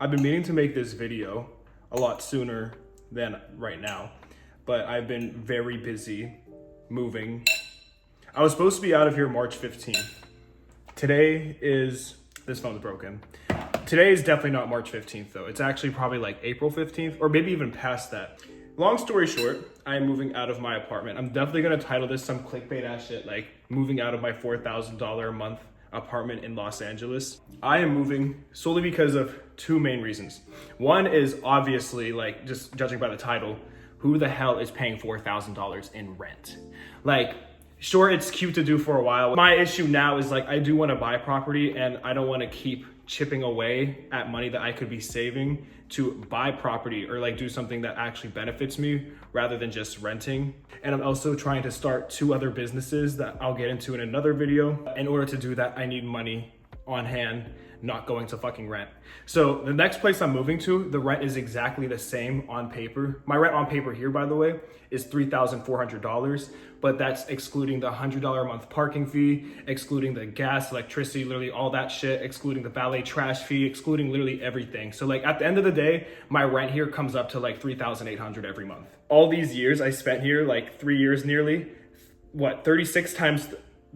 I've been meaning to make this video a lot sooner than right now, but I've been very busy moving. I was supposed to be out of here March 15th. Today is, this phone's broken. Today is definitely not March 15th though. It's actually probably like April 15th or maybe even past that. Long story short, I am moving out of my apartment. I'm definitely gonna title this some clickbait ass shit like moving out of my $4,000 a month apartment in Los Angeles. I am moving solely because of two main reasons. One is obviously, like, just judging by the title, who the hell is paying $4,000 in rent? Like, sure, it's cute to do for a while. My issue now is like, I do want to buy property and I don't want to keep chipping away at money that I could be saving to buy property or like do something that actually benefits me rather than just renting. And I'm also trying to start two other businesses that I'll get into in another video. In order to do that, I need money on hand, not going to fucking rent. So the next place I'm moving to, the rent is exactly the same on paper. My rent on paper here, by the way, is $3,400, but that's excluding the $100 a month parking fee, excluding the gas, electricity, literally all that shit, excluding the valet trash fee, excluding literally everything. So like at the end of the day, my rent here comes up to like $3,800 every month. All these years I spent here, like 3 years nearly, 36 times,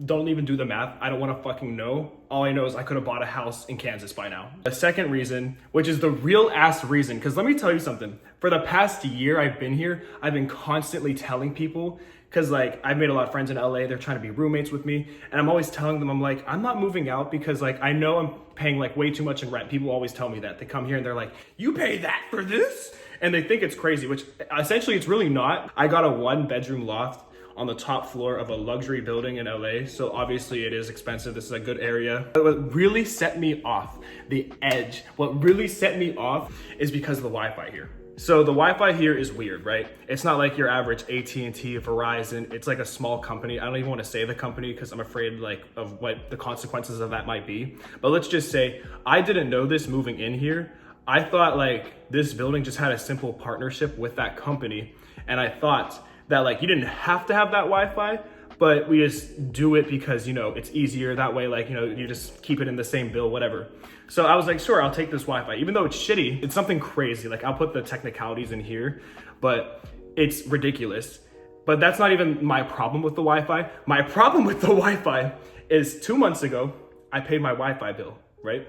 don't even do the math. I don't want to fucking know. All I know is I could have bought a house in Kansas by now. The second reason, which is the real ass reason, because let me tell you something. For the past year I've been here, I've been constantly telling people, because like I've made a lot of friends in LA, they're trying to be roommates with me. And I'm always telling them, I'm like, I'm not moving out because like I know I'm paying like way too much in rent. People always tell me that. They come here and they're like, you pay that for this? And they think it's crazy, which essentially it's really not. I got a 1-bedroom loft on the top floor of a luxury building in LA. So obviously it is expensive. This is a good area. But what really set me off, the edge, what really set me off is because of the Wi-Fi here. So the Wi-Fi here is weird, right? It's not like your average AT&T, Verizon. It's like a small company. I don't even want to say the company because I'm afraid like of what the consequences of that might be. But let's just say I didn't know this moving in here. I thought like this building just had a simple partnership with that company. And I thought that like you didn't have to have that Wi-Fi, but we just do it because, you know, it's easier that way. Like, you know, you just keep it in the same bill, whatever. So I was like, sure, I'll take this Wi-Fi. Even though it's shitty, it's something crazy. Like I'll put the technicalities in here, but it's ridiculous. But that's not even my problem with the Wi-Fi. My problem with the Wi-Fi is 2 months ago, I paid my Wi-Fi bill, right?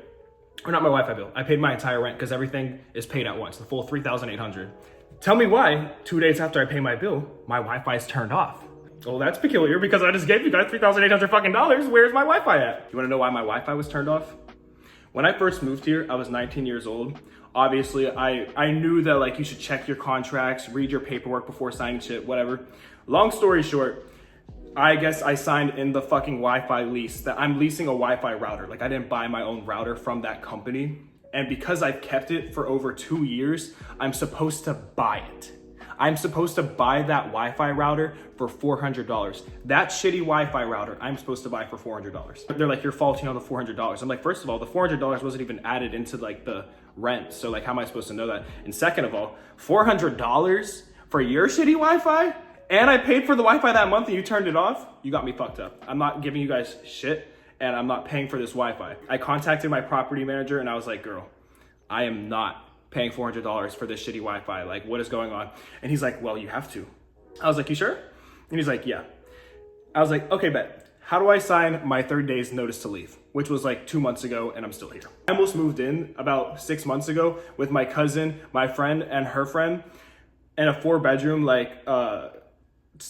Or not my Wi-Fi bill. I paid my entire rent because everything is paid at once, the full $3,800. Tell me why, 2 days after I pay my bill, my Wi-Fi is turned off. Well, that's peculiar because I just gave you guys $3,800 fucking dollars. Where's my Wi-Fi at? You wanna know why my Wi-Fi was turned off? When I first moved here, I was 19 years old. Obviously, I knew that like you should check your contracts, read your paperwork before signing shit, whatever. Long story short, I guess I signed in the fucking Wi-Fi lease that I'm leasing a Wi-Fi router. Like I didn't buy my own router from that company. And because I've kept it for over 2 years, I'm supposed to buy it. I'm supposed to buy that Wi-Fi router for $400. That shitty Wi-Fi router, I'm supposed to buy for $400. They're like, you're faulting on the $400. I'm like, first of all, the $400 wasn't even added into like the rent. So like, how am I supposed to know that? And second of all, $400 for your shitty Wi-Fi? And I paid for the Wi-Fi that month and you turned it off? You got me fucked up. I'm not giving you guys shit. And I'm not paying for this Wi-Fi. I contacted my property manager and I was like, girl, I am not paying $400 for this shitty Wi-Fi. Like, what is going on? And he's like, well, you have to. I was like, you sure? And he's like, yeah. I was like, okay, bet. How do I sign my 30 days notice to leave? Which was like 2 months ago and I'm still here. I almost moved in about 6 months ago with my cousin, my friend and her friend in a 4-bedroom, like,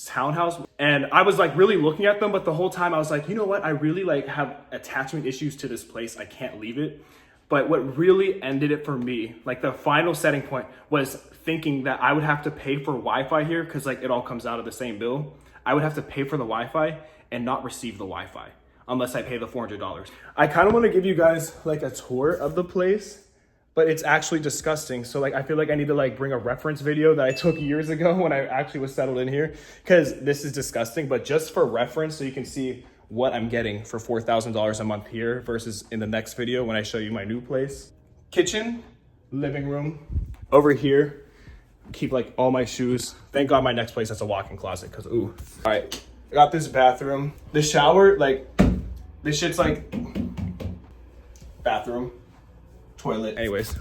townhouse. And I was like really looking at them, but the whole time I was like, you know what? I really like have attachment issues to this place. I can't leave it. But what really ended it for me, like the final setting point was thinking that I would have to pay for Wi-Fi here because like it all comes out of the same bill. I would have to pay for the Wi-Fi and not receive the Wi-Fi unless I pay the $400. I kind of want to give you guys like a tour of the place, but it's actually disgusting. So like, I feel like I need to like bring a reference video that I took years ago when I actually was settled in here because this is disgusting. But just for reference, so you can see what I'm getting for $4,000 a month here versus in the next video when I show you my new place. Kitchen, living room. Over here, keep like all my shoes. Thank God my next place has a walk-in closet because ooh. All right, I got this bathroom. The shower, like this shit's like bathroom. Toilet. Anyways,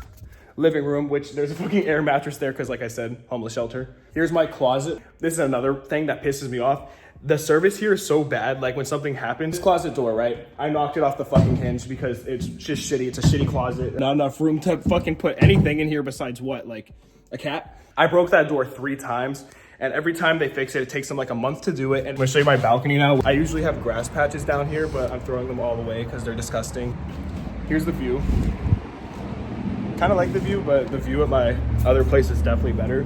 living room, which there's a fucking air mattress there because, like I said, homeless shelter. Here's my closet. This is another thing that pisses me off. The service here is so bad. Like when something happens, this closet door, right? I knocked it off the fucking hinge because it's just shitty. It's a shitty closet. Not enough room to fucking put anything in here besides what? Like a cat? I broke that door 3 times. And every time they fix it, it takes them like a month to do it. And I'm gonna show you my balcony now. I usually have grass patches down here, but I'm throwing them all away because they're disgusting. Here's the view. Kind of like the view, but the view at my other place is definitely better.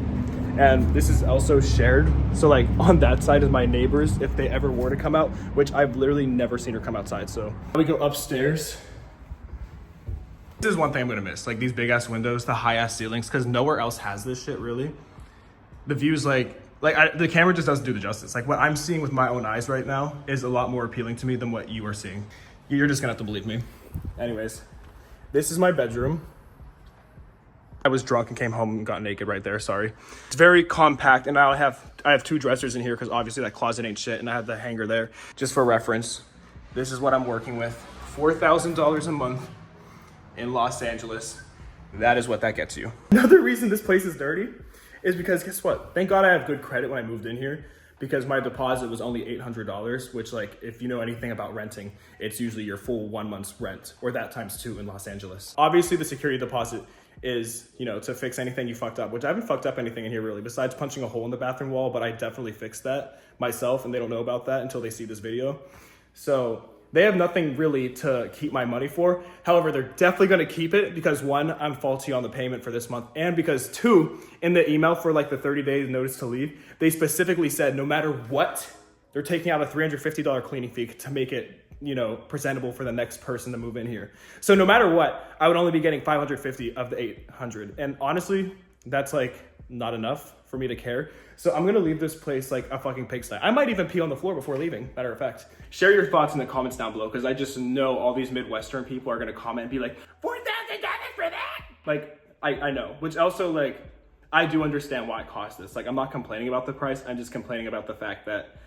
And this is also shared. So like on that side is my neighbors if they ever were to come out, which I've literally never seen her come outside. So we go upstairs. This is one thing I'm gonna miss, like these big ass windows, the high ass ceilings, because nowhere else has this shit really. The view's the camera just doesn't do the justice. Like what I'm seeing with my own eyes right now is a lot more appealing to me than what you are seeing. You're just gonna have to believe me. Anyways, this is my bedroom. I was drunk and came home and got naked right there, sorry. It's very compact, and I have 2 dressers in here because obviously that closet ain't shit, and I have the hanger there. Just for reference, this is what I'm working with. $4,000 a month in Los Angeles. That is what that gets you. Another reason this place is dirty is because guess what? Thank God I have good credit when I moved in here because my deposit was only $800, which like, if you know anything about renting, it's usually your full 1 month's rent or that times 2 in Los Angeles. Obviously the security deposit is, you know, to fix anything you fucked up, which I haven't fucked up anything in here really besides punching a hole in the bathroom wall, but I definitely fixed that myself and they don't know about that until they see this video. So they have nothing really to keep my money for. However, they're definitely gonna keep it because 1, I'm faulty on the payment for this month. And because 2, in the email for like the 30 days notice to leave, they specifically said no matter what, they're taking out a $350 cleaning fee to make it, you know, presentable for the next person to move in here. So no matter what, I would only be getting 550 of the 800. And honestly, that's like not enough for me to care. So I'm gonna leave this place like a fucking pigsty. I might even pee on the floor before leaving, matter of fact. Share your thoughts in the comments down below because I just know all these Midwestern people are gonna comment and be like, $4,000 for that? Like, I know, which also like, I do understand why it costs this. Like, I'm not complaining about the price. I'm just complaining about the fact that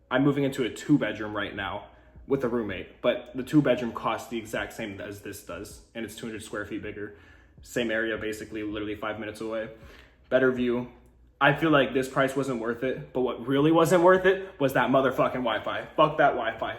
I'm moving into a 2-bedroom right now with a roommate, but the 2-bedroom costs the exact same as this does. And it's 200 square feet bigger. Same area, basically, literally 5 minutes away. Better view. I feel like this price wasn't worth it, but what really wasn't worth it was that motherfucking Wi-Fi. Fuck that Wi-Fi.